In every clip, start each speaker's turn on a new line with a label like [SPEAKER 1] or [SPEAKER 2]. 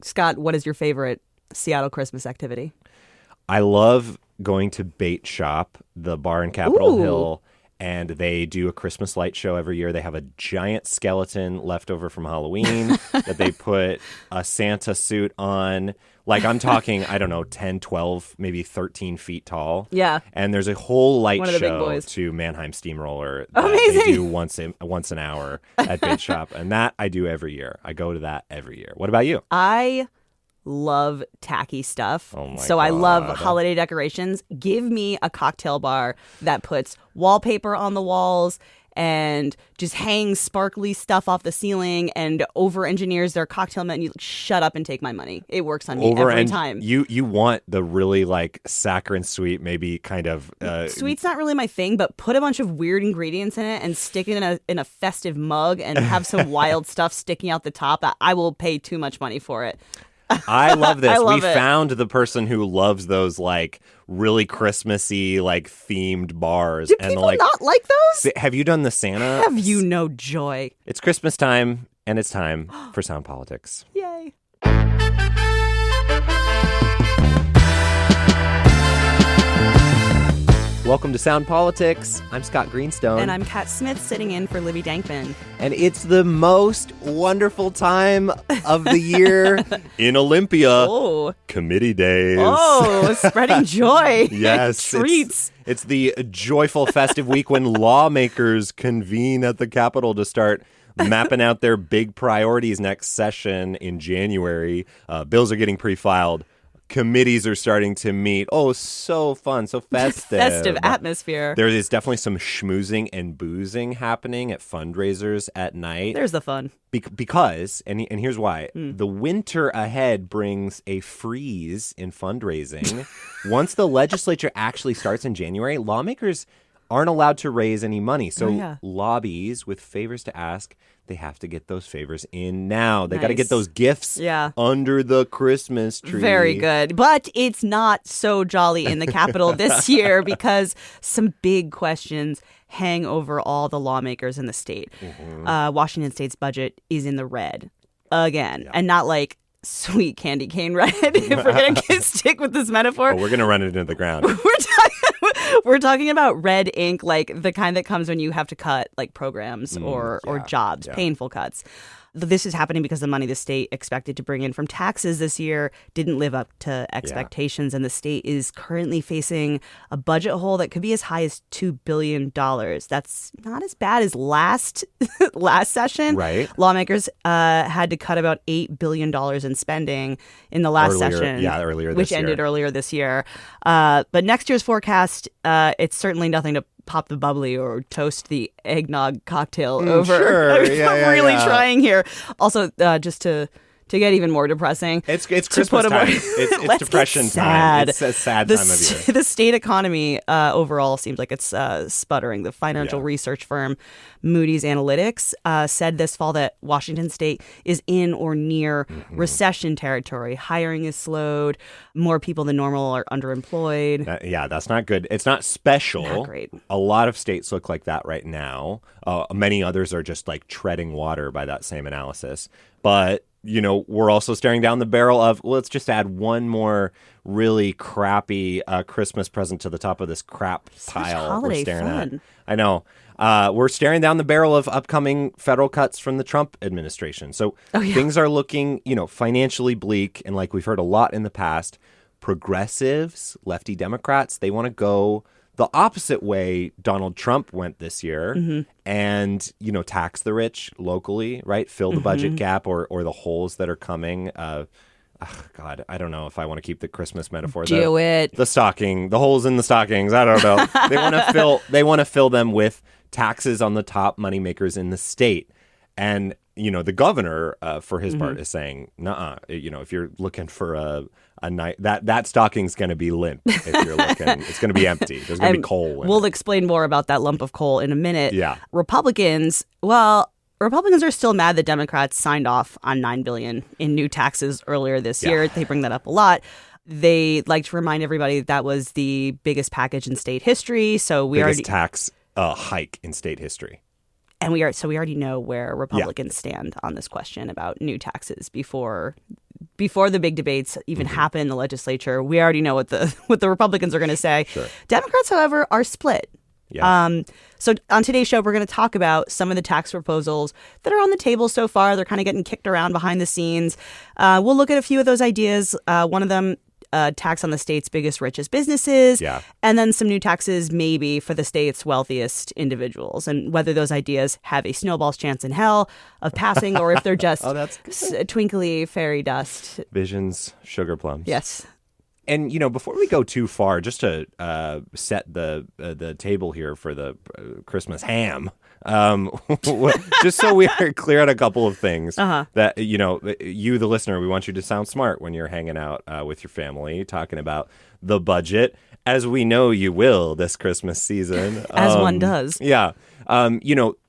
[SPEAKER 1] Scott, what is your favorite Seattle Christmas activity?
[SPEAKER 2] I love going to Bait Shop, the bar in Capitol Hill, and they do a Christmas light show every year. They have a giant skeleton left over from Halloween that they put a Santa suit on. Like, I'm talking, I don't know, 10, 12, maybe 13 feet tall.
[SPEAKER 1] Yeah.
[SPEAKER 2] And there's a whole light
[SPEAKER 1] One of the big
[SPEAKER 2] show
[SPEAKER 1] boys.
[SPEAKER 2] to Mannheim Steamroller that
[SPEAKER 1] Amazing.
[SPEAKER 2] they do once an hour at Bait Shop. And that I do every year. I go to that every year. What about you?
[SPEAKER 1] I love tacky stuff.
[SPEAKER 2] Oh my
[SPEAKER 1] so I love
[SPEAKER 2] God.
[SPEAKER 1] holiday decorations. Give me a cocktail bar that puts wallpaper on the walls and just hangs sparkly stuff off the ceiling and over-engineers their cocktail menu. Shut up and take my money. It works on me every time.
[SPEAKER 2] You want the really like saccharine sweet, maybe kind of...
[SPEAKER 1] Sweet's not really my thing, but put a bunch of weird ingredients in it and stick it in a festive mug and have some wild stuff sticking out the top. I will pay too much money for it.
[SPEAKER 2] I love this.
[SPEAKER 1] I love
[SPEAKER 2] we
[SPEAKER 1] it.
[SPEAKER 2] found the person who loves those like really Christmassy like themed bars.
[SPEAKER 1] Do
[SPEAKER 2] and
[SPEAKER 1] people
[SPEAKER 2] like,
[SPEAKER 1] not like those?
[SPEAKER 2] have you done the Santa?
[SPEAKER 1] Have you no joy?
[SPEAKER 2] It's Christmas time, and it's time for Sound Politics.
[SPEAKER 1] Yay.
[SPEAKER 2] Welcome to Sound Politics. I'm Scott Greenstone.
[SPEAKER 1] And I'm Kat Smith, sitting in for Libby Dankman.
[SPEAKER 2] And it's the most wonderful time of the year in Olympia.
[SPEAKER 1] Oh.
[SPEAKER 2] Committee days.
[SPEAKER 1] Oh, spreading joy.
[SPEAKER 2] Yes.
[SPEAKER 1] Treats.
[SPEAKER 2] It's the joyful festive week when lawmakers convene at the Capitol to start mapping out their big priorities next session in January. Bills are getting pre-filed. Committees are starting to meet. Oh, so fun, so festive.
[SPEAKER 1] Festive atmosphere.
[SPEAKER 2] There is definitely some schmoozing and boozing happening at fundraisers at night.
[SPEAKER 1] There's the fun.
[SPEAKER 2] Because, and here's why, the winter ahead brings a freeze in fundraising. Once the legislature actually starts in January, lawmakers aren't allowed to raise any money. So lobbies with favors to ask, they have to get those favors in now. They got to get those gifts under the Christmas tree.
[SPEAKER 1] Very good. But it's not so jolly in the Capitol this year because some big questions hang over all the lawmakers in the state. Washington State's budget is in the red again. And not like sweet candy cane red, if we're going to stick with this metaphor.
[SPEAKER 2] Oh, we're going to run it into the ground.
[SPEAKER 1] We're talking about red ink, like the kind that comes when you have to cut like programs or jobs, painful cuts. This is happening because the money the state expected to bring in from taxes this year didn't live up to expectations. And the state is currently facing a budget hole that could be as high as $2 billion. That's not as bad as last session.
[SPEAKER 2] Right.
[SPEAKER 1] Lawmakers had to cut about $8 billion in spending in the last session.
[SPEAKER 2] Yeah, earlier this
[SPEAKER 1] which
[SPEAKER 2] year.
[SPEAKER 1] ended earlier this year. But next year's forecast, it's certainly nothing to pop the bubbly or toast the eggnog cocktail over.
[SPEAKER 2] Sure.
[SPEAKER 1] I'm really
[SPEAKER 2] Yeah.
[SPEAKER 1] trying here. Also, just to get even more depressing.
[SPEAKER 2] It's Christmas time. It's depression time. It's a sad time of year.
[SPEAKER 1] The state economy overall seems like it's sputtering. The financial research firm Moody's Analytics said this fall that Washington State is in or near recession territory. Hiring is slowed. More people than normal are underemployed.
[SPEAKER 2] That's not good. It's not special.
[SPEAKER 1] Not great.
[SPEAKER 2] A lot of states look like that right now. Many others are just like treading water by that same analysis. But we're also staring down the barrel of, let's just add one more really crappy Christmas present to the top of this crap pile
[SPEAKER 1] holiday
[SPEAKER 2] we're staring
[SPEAKER 1] fun.
[SPEAKER 2] at. I know. We're staring down the barrel of upcoming federal cuts from the Trump administration. So things are looking, financially bleak. And like we've heard a lot in the past, progressives, lefty Democrats, they want to go the opposite way Donald Trump went this year and, tax the rich locally, right? Fill the budget gap or the holes that are coming. God, I don't know if I want to keep the Christmas metaphor.
[SPEAKER 1] Do it.
[SPEAKER 2] The holes in the stockings. I don't know. They want to fill them with taxes on the top moneymakers in the state. And, the governor, for his part, is saying, nuh-uh. If you're looking for a night, that stocking's going to be limp. If you're looking, it's going to be empty. There's going to be coal in
[SPEAKER 1] We'll
[SPEAKER 2] it.
[SPEAKER 1] explain more about that lump of coal in a minute.
[SPEAKER 2] Yeah.
[SPEAKER 1] Republicans are still mad that Democrats signed off on $9 billion in new taxes earlier this year. They bring that up a lot. They like to remind everybody that was the biggest package in state history. So
[SPEAKER 2] biggest tax hike in state history.
[SPEAKER 1] And we already know where Republicans stand on this question about new taxes before before the big debates even happen in the legislature. We already know what the Republicans are going to say.
[SPEAKER 2] Sure.
[SPEAKER 1] Democrats, however, are split.
[SPEAKER 2] Yeah.
[SPEAKER 1] So on today's show, we're going to talk about some of the tax proposals that are on the table so far. They're kind of getting kicked around behind the scenes. We'll look at a few of those ideas. One of them, tax on the state's biggest, richest businesses.
[SPEAKER 2] Yeah.
[SPEAKER 1] And then some new taxes maybe for the state's wealthiest individuals, and whether those ideas have a snowball's chance in hell of passing or if they're just twinkly fairy dust.
[SPEAKER 2] Visions, sugar plums.
[SPEAKER 1] Yes.
[SPEAKER 2] And, before we go too far, just to set the table here for the Christmas ham, just so we are clear on a couple of things that, you, the listener, we want you to sound smart when you're hanging out with your family, talking about the budget, as we know you will this Christmas season.
[SPEAKER 1] As one does.
[SPEAKER 2] Yeah.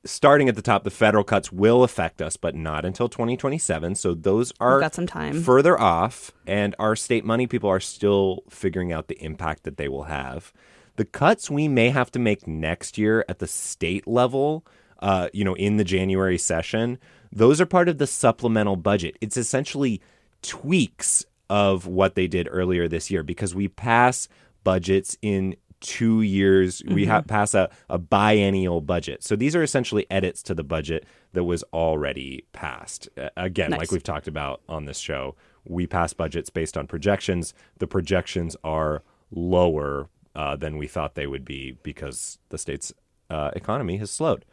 [SPEAKER 2] Starting at the top, the federal cuts will affect us, but not until 2027. So those are
[SPEAKER 1] We've got some time.
[SPEAKER 2] Further off, and our state money people are still figuring out the impact that they will have. The cuts we may have to make next year at the state level, in the January session, those are part of the supplemental budget. It's essentially tweaks of what they did earlier this year, because we pass budgets in 2 years. We pass a biennial budget. So these are essentially edits to the budget that was already passed. Again,
[SPEAKER 1] Nice.
[SPEAKER 2] Like we've talked about on this show, we pass budgets based on projections. The projections are lower than we thought they would be because the state's economy has slowed.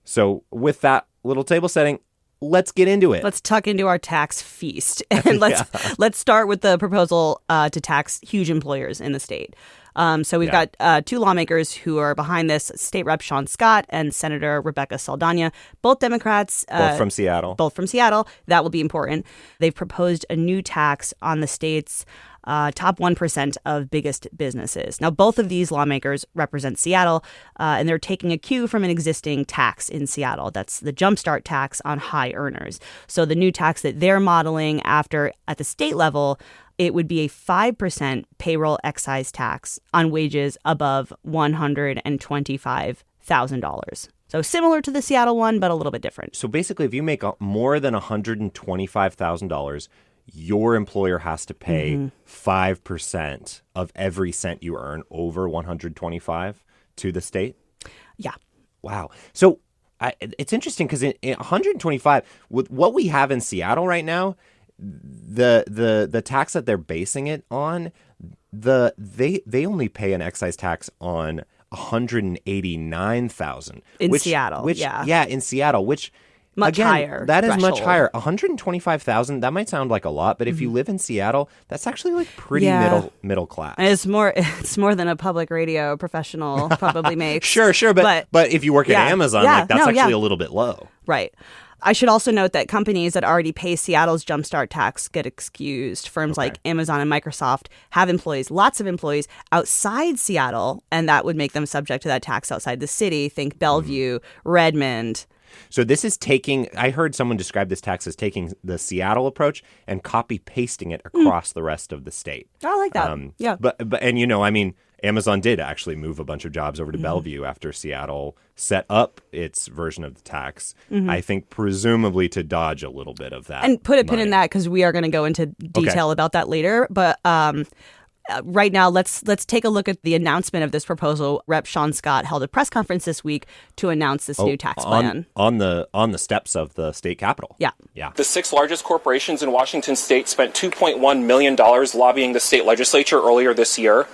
[SPEAKER 2] So with that little table setting, let's get into it.
[SPEAKER 1] Let's tuck into our tax feast. And let's start with the proposal to tax huge employers in the state. So we've got two lawmakers who are behind this, State Rep Sean Scott and Senator Rebecca Saldana, both Democrats.
[SPEAKER 2] Both from Seattle.
[SPEAKER 1] That will be important. They've proposed a new tax on the state's top 1% of biggest businesses. Now, both of these lawmakers represent Seattle, and they're taking a cue from an existing tax in Seattle. That's the Jumpstart tax on high earners. So the new tax that they're modeling after at the state level, it would be a 5% payroll excise tax on wages above $125,000. So similar to the Seattle one, but a little bit different.
[SPEAKER 2] So basically, if you make more than $125,000, your employer has to pay 5% of every cent you earn over 125 to the state?
[SPEAKER 1] Yeah.
[SPEAKER 2] Wow. So it's interesting because in 125, with what we have in Seattle right now, the tax that they're basing it on, they only pay an excise tax on $189,000
[SPEAKER 1] in Seattle.
[SPEAKER 2] In Seattle, which
[SPEAKER 1] much
[SPEAKER 2] again,
[SPEAKER 1] higher.
[SPEAKER 2] That is
[SPEAKER 1] threshold.
[SPEAKER 2] much higher. $125,000. That might sound like a lot, but if you live in Seattle, that's actually like pretty middle class.
[SPEAKER 1] And it's more than a public radio professional probably makes.
[SPEAKER 2] Sure, but if you work at Amazon, that's actually a little bit low.
[SPEAKER 1] Right. I should also note that companies that already pay Seattle's Jumpstart tax get excused. Firms like Amazon and Microsoft have lots of employees outside Seattle, and that would make them subject to that tax outside the city. Think Bellevue, Redmond.
[SPEAKER 2] So this is I heard someone describe this tax as taking the Seattle approach and copy-pasting it across the rest of the state.
[SPEAKER 1] I like that. Yeah.
[SPEAKER 2] But Amazon did actually move a bunch of jobs over to Bellevue after Seattle set up its version of the tax. I think presumably to dodge a little bit of that.
[SPEAKER 1] And put a pin in that because we are going to go into detail about that later. But right now, let's take a look at the announcement of this proposal. Rep. Sean Scott held a press conference this week to announce this new tax plan.
[SPEAKER 2] On the steps of the state capitol.
[SPEAKER 1] Yeah.
[SPEAKER 3] The 6 largest corporations in Washington state spent $2.1 million lobbying the state legislature earlier this year.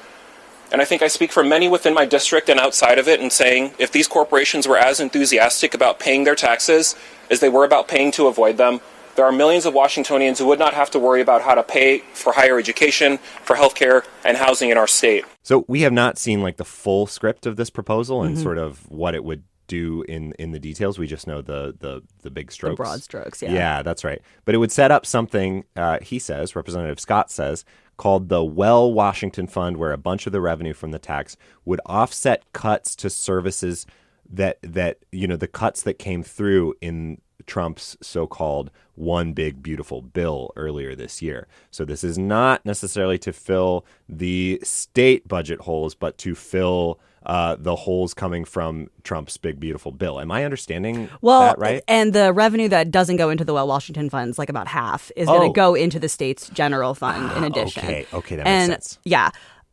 [SPEAKER 3] And I think I speak for many within my district and outside of it in saying if these corporations were as enthusiastic about paying their taxes as they were about paying to avoid them, there are millions of Washingtonians who would not have to worry about how to pay for higher education, for healthcare, and housing in our state.
[SPEAKER 2] So we have not seen like the full script of this proposal and sort of what it would do in the details. We just know the big strokes.
[SPEAKER 1] The broad strokes, yeah.
[SPEAKER 2] Yeah, that's right. But it would set up something, he says, Representative Scott says, called the Well Washington Fund, where a bunch of the revenue from the tax would offset cuts to services that the cuts that came through in Trump's so-called One Big Beautiful Bill earlier this year. So this is not necessarily to fill the state budget holes, but to fill the holes coming from Trump's big, beautiful bill. Am I understanding
[SPEAKER 1] well,
[SPEAKER 2] that right?
[SPEAKER 1] And the revenue that doesn't go into the Washington funds, like about half, is going to go into the state's general fund in addition.
[SPEAKER 2] Okay, that makes sense.
[SPEAKER 1] Yeah.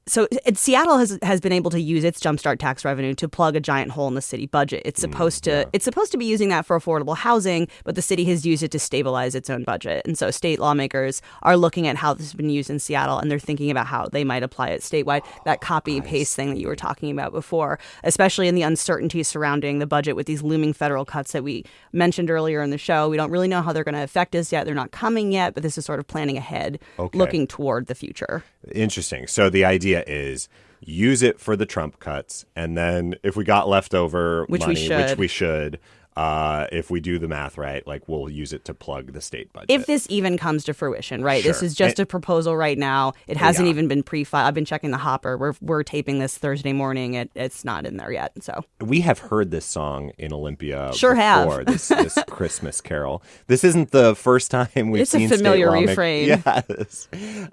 [SPEAKER 1] So Seattle has been able to use its Jumpstart tax revenue to plug a giant hole in the city budget. It's supposed to be using that for affordable housing, but the city has used it to stabilize its own budget. And so state lawmakers are looking at how this has been used in Seattle, and they're thinking about how they might apply it statewide. That copy and paste thing that you were talking about before, especially in the uncertainty surrounding the budget with these looming federal cuts that we mentioned earlier in the show. We don't really know how they're going to affect us yet. They're not coming yet, but this is sort of planning ahead, looking toward the future.
[SPEAKER 2] Interesting. So the idea is use it for the Trump cuts, and then if we got leftover money, which we should, if we do the math right, like we'll use it to plug the state budget.
[SPEAKER 1] If this even comes to fruition, right?
[SPEAKER 2] Sure.
[SPEAKER 1] This is just a proposal right now. It hasn't even been pre-filed. I've been checking the hopper. We're taping this Thursday morning. It's not in there yet. So we
[SPEAKER 2] have heard this song in Olympia
[SPEAKER 1] before.
[SPEAKER 2] Have. This Christmas carol. This isn't the first time we've seen
[SPEAKER 1] it's a familiar refrain.
[SPEAKER 2] Yes.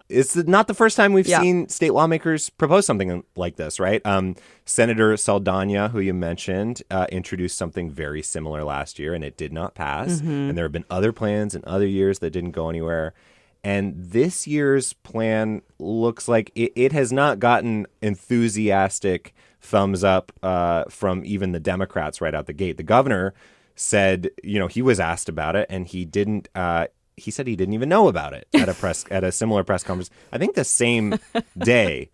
[SPEAKER 2] It's not the first time we've seen state lawmakers propose something like this, right? Senator Saldana, who you mentioned, introduced something very similar last year, and it did not pass. And there have been other plans in other years that didn't go anywhere. And this year's plan looks like it has not gotten enthusiastic thumbs up from even the Democrats right out the gate. The governor said, he was asked about it, and he didn't. He said he didn't even know about it at a similar press conference. I think the same day.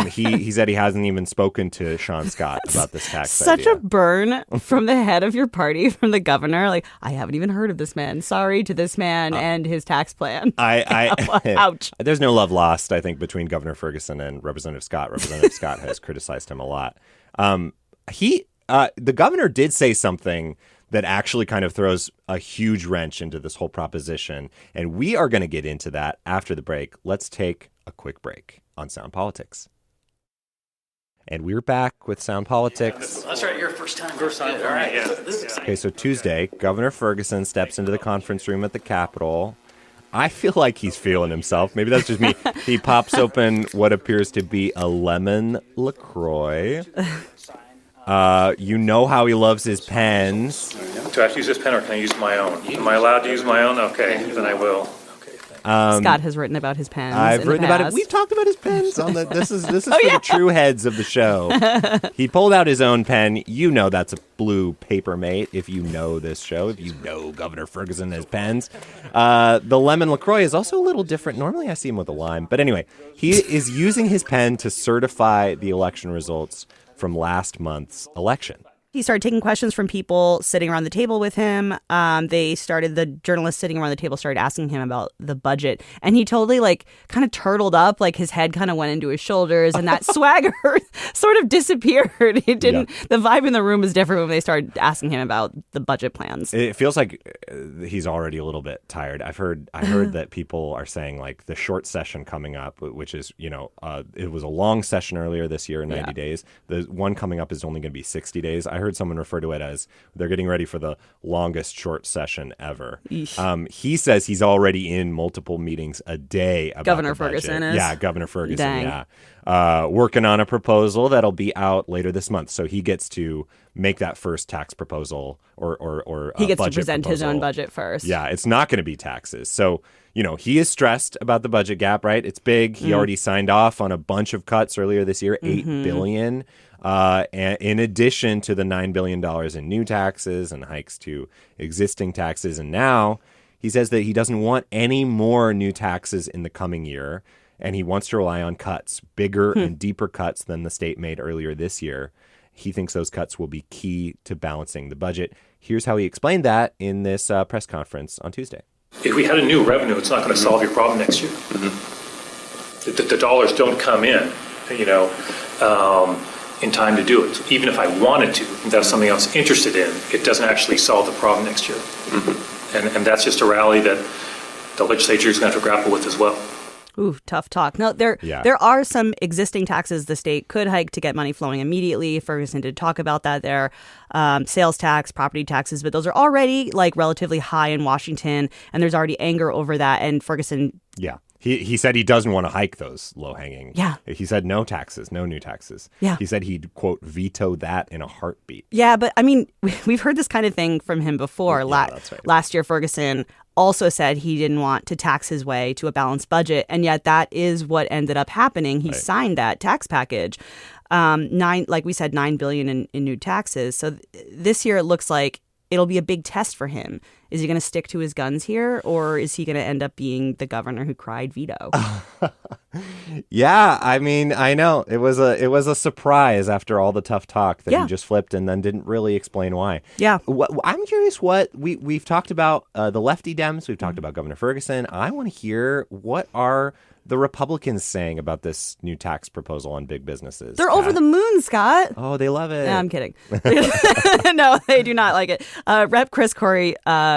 [SPEAKER 2] He said he hasn't even spoken to Sean Scott about this tax
[SPEAKER 1] Such
[SPEAKER 2] idea.
[SPEAKER 1] a burn from the head of your party, from the governor. Like, I haven't even heard of this man. Sorry to this man and his tax plan.
[SPEAKER 2] Ouch. There's no love lost, I think, between Governor Ferguson and Representative Scott. Representative Scott has criticized him a lot. The governor did say something that actually kind of throws a huge wrench into this whole proposition. And we are going to get into that after the break. Let's take a quick break on Sound Politics. And we're back with Sound Politics.
[SPEAKER 4] That's right, your first time. All right, yeah.
[SPEAKER 2] Okay, so Tuesday, Governor Ferguson steps into the conference room at the Capitol. I feel like he's feeling himself. Maybe that's just me. He pops open what appears to be a lemon LaCroix. You know how he loves his pens.
[SPEAKER 5] Do I have to use this pen or can I use my own? Am I allowed to use my own? Okay, then I will.
[SPEAKER 1] Scott has written about his pens.
[SPEAKER 2] I've written about it. We've talked about his pens on the. This is for the true heads of the show. He pulled out his own pen. You know that's a blue Papermate. If you know this show, if you know Governor Ferguson has pens, the lemon LaCroix is also a little different. Normally, I see him with a lime, but anyway, he is using his pen to certify the election results from last month's election.
[SPEAKER 1] He started taking questions from people sitting around the table with him. The journalists sitting around the table started asking him about the budget. And he totally kind of turtled up, like his head kind of went into his shoulders and that swagger sort of disappeared. It didn't. Yeah. The vibe in the room was different when they started asking him about the budget plans.
[SPEAKER 2] It feels like he's already a little bit tired. I heard that people are saying like the short session coming up, which is, it was a long session earlier this year in 90 days. The one coming up is only going to be 60 days. I heard someone refer to it as they're getting ready for the longest short session ever. He says he's already in multiple meetings a day about
[SPEAKER 1] Governor
[SPEAKER 2] the budget.
[SPEAKER 1] Ferguson is?
[SPEAKER 2] Yeah, Governor Ferguson,
[SPEAKER 1] Dang.
[SPEAKER 2] yeah. Working on a proposal that'll be out later this month. So he gets to make that first tax proposal or
[SPEAKER 1] he gets
[SPEAKER 2] budget
[SPEAKER 1] to present
[SPEAKER 2] proposal.
[SPEAKER 1] his own budget first.
[SPEAKER 2] Yeah, it's not going to be taxes. So, he is stressed about the budget gap, right? It's big. He already signed off on a bunch of cuts earlier this year, $8 billion. And in addition to the $9 billion in new taxes and hikes to existing taxes. And now he says that he doesn't want any more new taxes in the coming year. And he wants to rely on cuts, bigger and deeper cuts than the state made earlier this year. He thinks those cuts will be key to balancing the budget. Here's how he explained that in this press conference on Tuesday.
[SPEAKER 5] If we had a new revenue, it's not going to solve your problem next year. The dollars don't come in, in time to do it. So even if I wanted to, if that's something I was interested in, it doesn't actually solve the problem next year. And that's just a rally that the legislature is going to have to grapple with as well.
[SPEAKER 1] Ooh, tough talk. No, there are some existing taxes the state could hike to get money flowing immediately. Ferguson did talk about that there. Sales tax, property taxes, but those are already relatively high in Washington, and there's already anger over that. And Ferguson
[SPEAKER 2] He said he doesn't want to hike those low-hanging.
[SPEAKER 1] Yeah.
[SPEAKER 2] He said no taxes, no new taxes.
[SPEAKER 1] Yeah.
[SPEAKER 2] He said he'd, quote, veto that in a heartbeat.
[SPEAKER 1] Yeah, but I mean, we've heard this kind of thing from him before.
[SPEAKER 2] That's right.
[SPEAKER 1] Last year, Ferguson also said he didn't want to tax his way to a balanced budget, and yet that is what ended up happening. He signed that tax package, like we said, $9 billion in new taxes. So this year, it looks like it'll be a big test for him. Is he going to stick to his guns here, or is he going to end up being the governor who cried veto?
[SPEAKER 2] Yeah, I mean, I know it was a surprise after all the tough talk that he just flipped and then didn't really explain why.
[SPEAKER 1] Yeah,
[SPEAKER 2] I'm curious what we've talked about the lefty Dems. We've talked about Governor Ferguson. I want to hear what are the Republicans saying about this new tax proposal on big businesses.
[SPEAKER 1] They're over the moon, Scott.
[SPEAKER 2] Oh, they love it.
[SPEAKER 1] No, I'm kidding. No, they do not like it. Rep. Chris Corey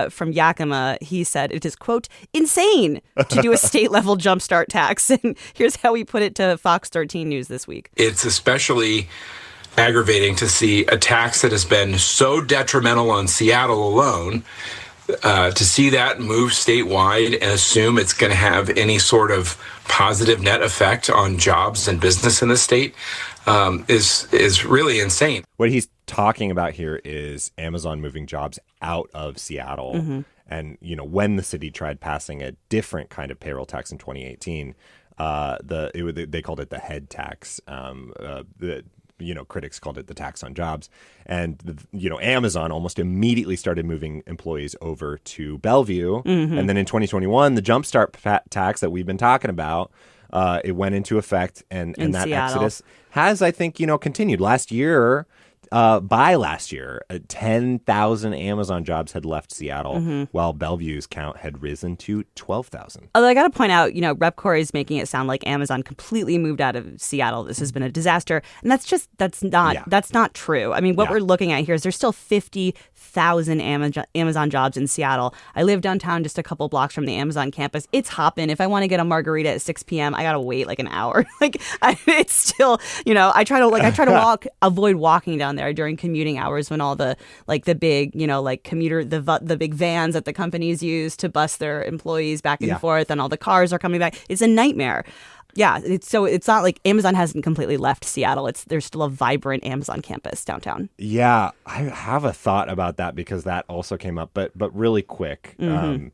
[SPEAKER 1] from Yakima, he said it is, quote, insane to do a state-level jumpstart tax. And here's how he put it to Fox 13 News this week.
[SPEAKER 6] It's especially aggravating to see a tax that has been so detrimental on Seattle alone, to see that move statewide and assume it's going to have any sort of positive net effect on jobs and business in the state is really insane.
[SPEAKER 2] What he's talking about here is Amazon moving jobs out of Seattle. Mm-hmm. And, when the city tried passing a different kind of payroll tax in 2018, they called it the head tax. Critics called it the tax on jobs. And, Amazon almost immediately started moving employees over to Bellevue. Mm-hmm. And then in 2021, the jumpstart tax that we've been talking about, it went into effect. And that
[SPEAKER 1] Seattle.
[SPEAKER 2] exodus has, I think, continued. Last year, 10,000 Amazon jobs had left Seattle, while Bellevue's count had risen to 12,000.
[SPEAKER 1] Although I got to point out, Rep. Corey is making it sound like Amazon completely moved out of Seattle. This has been a disaster, and that's not true. I mean, what we're looking at here is there's still 50,000 Amazon jobs in Seattle. I live downtown, just a couple blocks from the Amazon campus. It's hopping. If I want to get a margarita at 6 p.m., I gotta wait like an hour. It's still, I try to avoid walking down there during commuting hours when all the big commuter the big vans that the companies use to bus their employees back and forth, and all the cars are coming back. It's a nightmare. Yeah, it's not like Amazon hasn't completely left Seattle. There's still a vibrant Amazon campus downtown.
[SPEAKER 2] Yeah, I have a thought about that because that also came up, but really quick. Mm-hmm.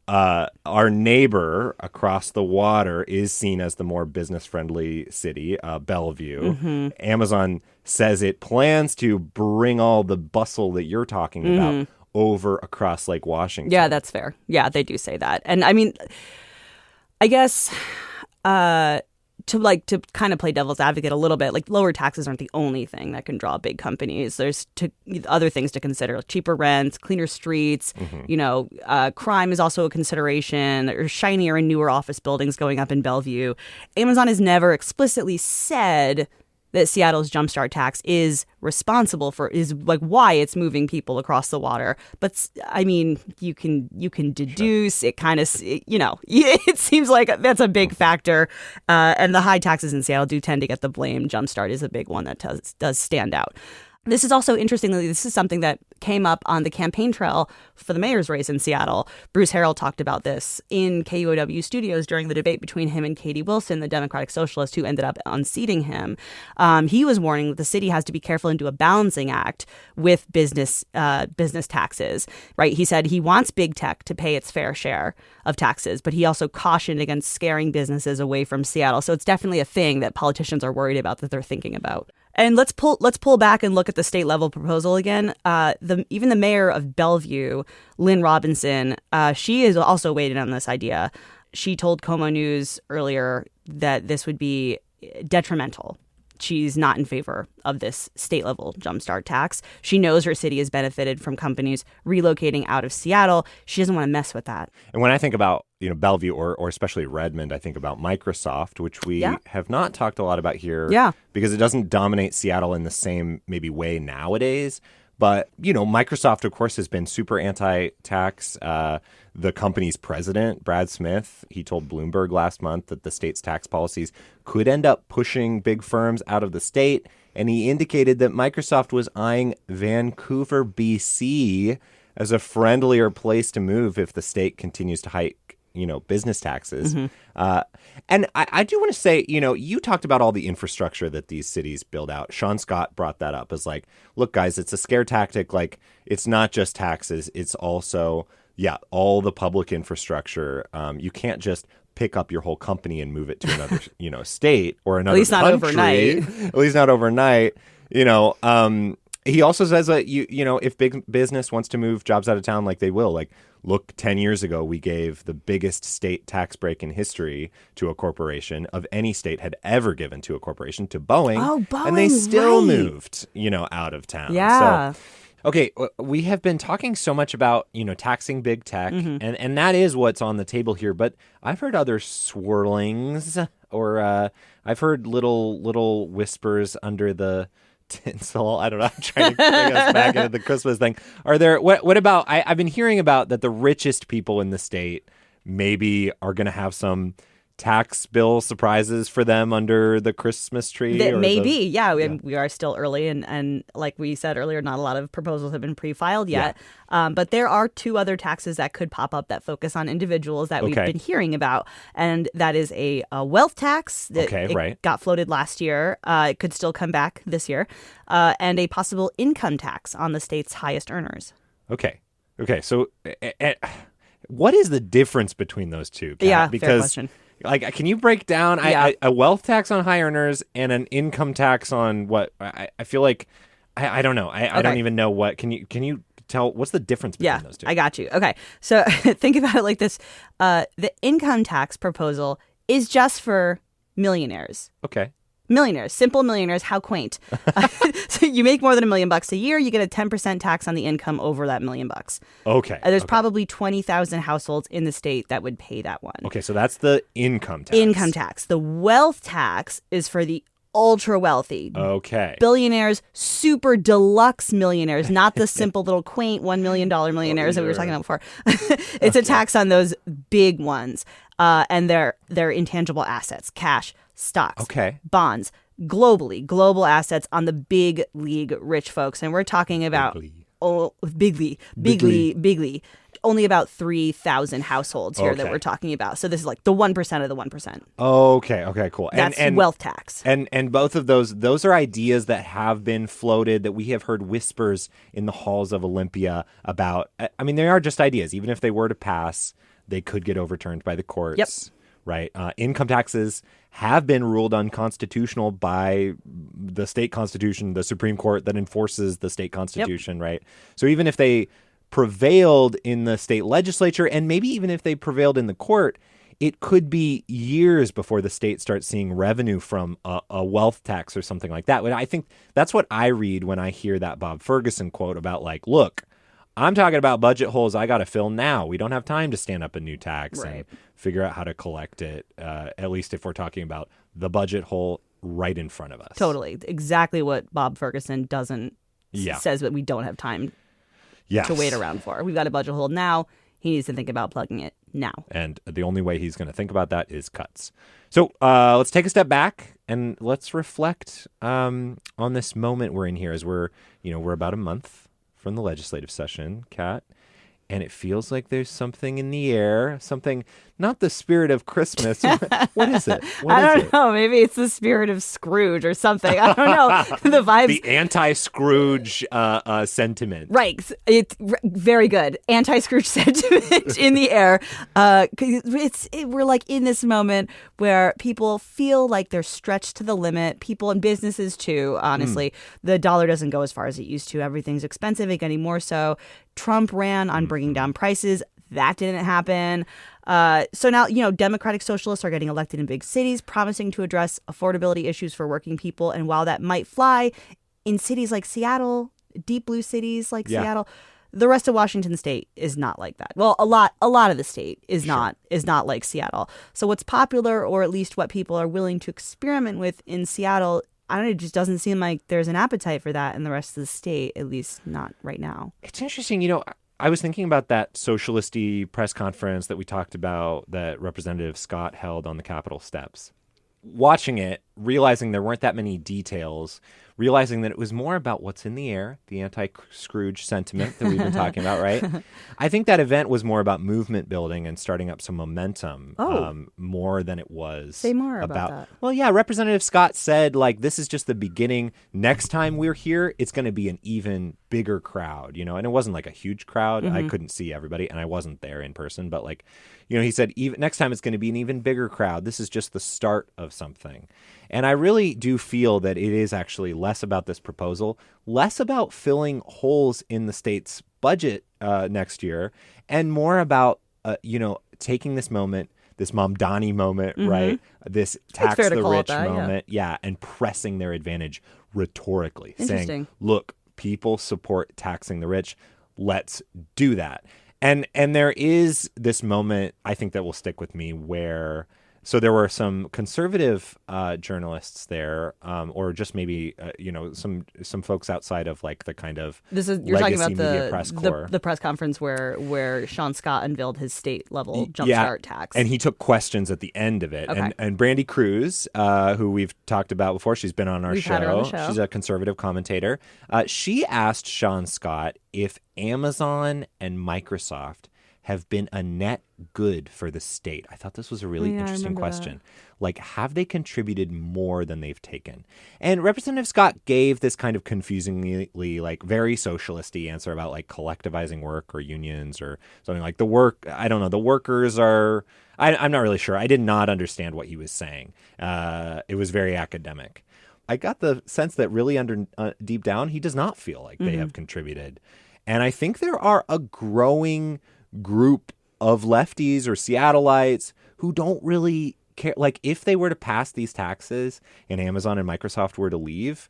[SPEAKER 2] Our neighbor across the water is seen as the more business-friendly city, Bellevue. Mm-hmm. Amazon says it plans to bring all the bustle that you're talking about over across Lake Washington.
[SPEAKER 1] Yeah, that's fair. Yeah, they do say that. And I mean, I guess to kind of play devil's advocate a little bit, lower taxes aren't the only thing that can draw big companies. There's other things to consider, like cheaper rents, cleaner streets. Mm-hmm. Crime is also a consideration. There's shinier and newer office buildings going up in Bellevue. Amazon has never explicitly said that Seattle's jumpstart tax is responsible for, is why it's moving people across the water. But I mean, you can deduce. Sure. It kind of, it seems like that's a big factor. And the high taxes in Seattle do tend to get the blame. Jumpstart is a big one that does stand out. This is also, interestingly, this is something that came up on the campaign trail for the mayor's race in Seattle. Bruce Harrell talked about this in KUOW studios during the debate between him and Katie Wilson, the Democratic Socialist who ended up unseating him. He was warning that the city has to be careful and do a balancing act with business taxes, right? He said he wants big tech to pay its fair share of taxes, but he also cautioned against scaring businesses away from Seattle. So it's definitely a thing that politicians are worried about, that they're thinking about. And let's pull back and look at the state level proposal again. Even the mayor of Bellevue, Lynn Robinson, she is also weighed in on this idea. She told KUOW News earlier that this would be detrimental. She's not in favor of this state level jumpstart tax. She knows her city has benefited from companies relocating out of Seattle. She doesn't want to mess with that.
[SPEAKER 2] And when I think about Bellevue or especially Redmond, I think about Microsoft, which we have not talked a lot about here because it doesn't dominate Seattle in the same maybe way nowadays. But, Microsoft, of course, has been super anti-tax. The company's president, Brad Smith, he told Bloomberg last month that the state's tax policies could end up pushing big firms out of the state. And he indicated that Microsoft was eyeing Vancouver, BC as a friendlier place to move if the state continues to hike business taxes. And I do want to say, you talked about all the infrastructure that these cities build out. Sean Scott brought that up as like, look, guys, it's a scare tactic. Like, it's not just taxes. It's also, all the public infrastructure. You can't just pick up your whole company and move it to another, state or another country. At least not overnight. He also says that if big business wants to move jobs out of town, like they will. Like, look, 10 years ago, we gave the biggest state tax break in history to a corporation of any state had ever given to a corporation, to Boeing.
[SPEAKER 1] Oh, Boeing,
[SPEAKER 2] and they still moved, out of town.
[SPEAKER 1] Yeah.
[SPEAKER 2] So, okay, we have been talking so much about, taxing big tech, and that is what's on the table here. But I've heard other swirlings, or I've heard little whispers under the tinsel. I don't know. I'm trying to bring us back into the Christmas thing. Are there, what about, I've been hearing about that the richest people in the state maybe are going to have some tax bill surprises for them under the Christmas tree?
[SPEAKER 1] Maybe. We are still early. And like we said earlier, not a lot of proposals have been pre-filed yet. But there are two other taxes that could pop up that focus on individuals that we've been hearing about. And that is a wealth tax that got floated last year. It could still come back this year. And a possible income tax on the state's highest earners.
[SPEAKER 2] Okay. So what is the difference between those two, Kat?
[SPEAKER 1] Fair question.
[SPEAKER 2] Like, can you break down a wealth tax on high earners and an income tax on what? I feel like I don't know. I don't even know what. Can you tell what's the difference between those two?
[SPEAKER 1] I got you. Okay, so think about it like this: the income tax proposal is just for millionaires.
[SPEAKER 2] Okay.
[SPEAKER 1] Millionaires, simple millionaires. How quaint! So you make more than $1 million a year, you get a 10% tax on the income over that $1 million.
[SPEAKER 2] Okay.
[SPEAKER 1] There's probably 20,000 households in the state that would pay that one.
[SPEAKER 2] Okay, so that's the income tax.
[SPEAKER 1] Income tax. The wealth tax is for the ultra wealthy.
[SPEAKER 2] Okay.
[SPEAKER 1] Billionaires, super deluxe millionaires, not the simple little quaint $1 million millionaires that we were talking about before. It's a tax on those big ones and their intangible assets, cash, stocks, bonds, global assets on the big league rich folks. And we're talking about bigly. Only about 3,000 households here that we're talking about. So this is like the 1% of the 1%.
[SPEAKER 2] Okay, cool.
[SPEAKER 1] That's wealth tax.
[SPEAKER 2] And both of those are ideas that have been floated, that we have heard whispers in the halls of Olympia about. I mean, they are just ideas. Even if they were to pass, they could get overturned by the courts.
[SPEAKER 1] Yep.
[SPEAKER 2] Right. Income taxes have been ruled unconstitutional by the state constitution, the Supreme Court that enforces the state constitution. Right. So even if they prevailed in the state legislature, and maybe even if they prevailed in the court, it could be years before the state starts seeing revenue from a wealth tax or something like that. But I think that's what I read when I hear that Bob Ferguson quote about, like, look, I'm talking about budget holes I got to fill now. We don't have time to stand up a new tax and figure out how to collect it, at least if we're talking about the budget hole right in front of us.
[SPEAKER 1] Totally. Exactly what Bob Ferguson says that we don't have time to wait around for. We've got a budget hole now. He needs to think about plugging it now. And
[SPEAKER 2] the only way he's going to think about that is cuts. So let's take a step back and let's reflect on this moment we're in here, as we're about a month from the legislative session, Kat, and it feels like there's something in the air, something, not the spirit of Christmas. What is it?
[SPEAKER 1] I don't know. Maybe it's the spirit of Scrooge or something. I don't know. The vibes.
[SPEAKER 2] The anti-Scrooge sentiment.
[SPEAKER 1] Right. It's very good. Anti-Scrooge sentiment in the air. We're like in this moment where people feel like they're stretched to the limit. People and businesses too, honestly. The dollar doesn't go as far as it used to. Everything's expensive and getting more so. Trump ran on bringing down prices. That didn't happen. So now, Democratic socialists are getting elected in big cities, promising to address affordability issues for working people. And while that might fly in cities like Seattle, deep blue cities like Seattle, the rest of Washington state is not like that. Well, a lot of the state is not like Seattle. So what's popular, or at least what people are willing to experiment with in Seattle, I don't know, it just doesn't seem like there's an appetite for that in the rest of the state, at least not right now.
[SPEAKER 2] It's interesting, I was thinking about that socialist-y press conference that we talked about that Representative Scott held on the Capitol steps. Watching it, realizing there weren't that many details, realizing that it was more about what's in the air, the anti-Scrooge sentiment that we've been talking about, right? I think that event was more about movement building and starting up some momentum more than it was
[SPEAKER 1] Say more about that.
[SPEAKER 2] Well, yeah, Representative Scott said, like, this is just the beginning. Next time we're here, it's going to be an even bigger crowd, and it wasn't like a huge crowd. I couldn't see everybody, and I wasn't there in person, but like, he said, even next time it's going to be an even bigger crowd. This is just the start of something. And I really do feel that it is actually less about this proposal, less about filling holes in the state's budget next year, and more about, taking this moment, this Mamdani moment, right? This tax the rich moment, and pressing their advantage rhetorically, saying, look, people support taxing the rich. Let's do that. And there is this moment, I think, that will stick with me where, so there were some conservative journalists there, or just maybe, some folks outside of like the kind of
[SPEAKER 1] you're talking about
[SPEAKER 2] press corps.
[SPEAKER 1] the press conference where Sean Scott unveiled his state level jumpstart tax.
[SPEAKER 2] And he took questions at the end of it.
[SPEAKER 1] Okay.
[SPEAKER 2] And Brandy Cruz, who we've talked about before, she's been on our show.
[SPEAKER 1] Had her on the show.
[SPEAKER 2] She's a conservative commentator. She asked Sean Scott if Amazon and Microsoft have been a net good for the state. I thought this was a really interesting question. Like, have they contributed more than they've taken? And Representative Scott gave this kind of confusingly, like, very socialist-y answer about, like, collectivizing work or unions or something like the workers are... I'm not really sure. I did not understand what he was saying. It was very academic. I got the sense that really deep down, he does not feel like they have contributed. And I think there are a growing group of lefties or Seattleites who don't really care. Like, if they were to pass these taxes and Amazon and Microsoft were to leave,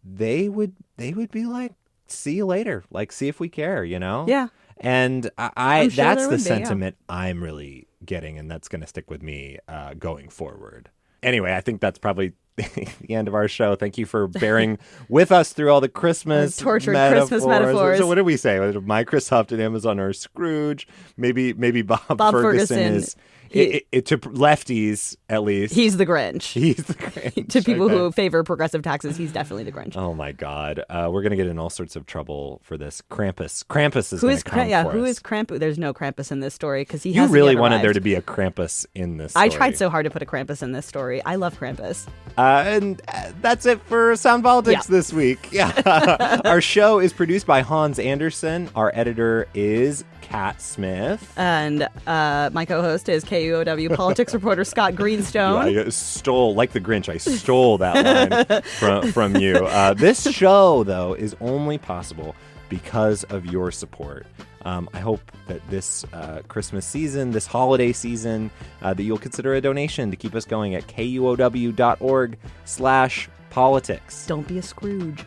[SPEAKER 2] they would be like, see you later. Like, see if we care, Yeah. And that's the sentiment I'm really getting, and that's going to stick with me going forward. Anyway, I think that's probably the end of our show. Thank you for bearing with us through all the Christmas
[SPEAKER 1] tortured Christmas metaphors.
[SPEAKER 2] So what did we say? Microsoft and Amazon are Scrooge. Maybe Bob Ferguson is to lefties, at least.
[SPEAKER 1] He's the Grinch.
[SPEAKER 2] He's the Grinch.
[SPEAKER 1] To people who favor progressive taxes, he's definitely the Grinch.
[SPEAKER 2] Oh my God. We're going to get in all sorts of trouble for this. Krampus is going to come for us.
[SPEAKER 1] Who is Krampus? There's no Krampus in this story because
[SPEAKER 2] You really wanted there to be a Krampus in this story.
[SPEAKER 1] I tried so hard to put a Krampus in this story. I love Krampus.
[SPEAKER 2] And that's it for Sound Politics this week. Yeah. Our show is produced by Hans Anderson. Our editor is Cat Smith.
[SPEAKER 1] And my co-host is KUOW politics reporter Scott Greenstone.
[SPEAKER 2] I stole, like the Grinch, I stole that line from you. This show, though, is only possible because of your support. I hope that this Christmas season, this holiday season, that you'll consider a donation to keep us going at KUOW.org/politics.
[SPEAKER 1] Don't be a Scrooge.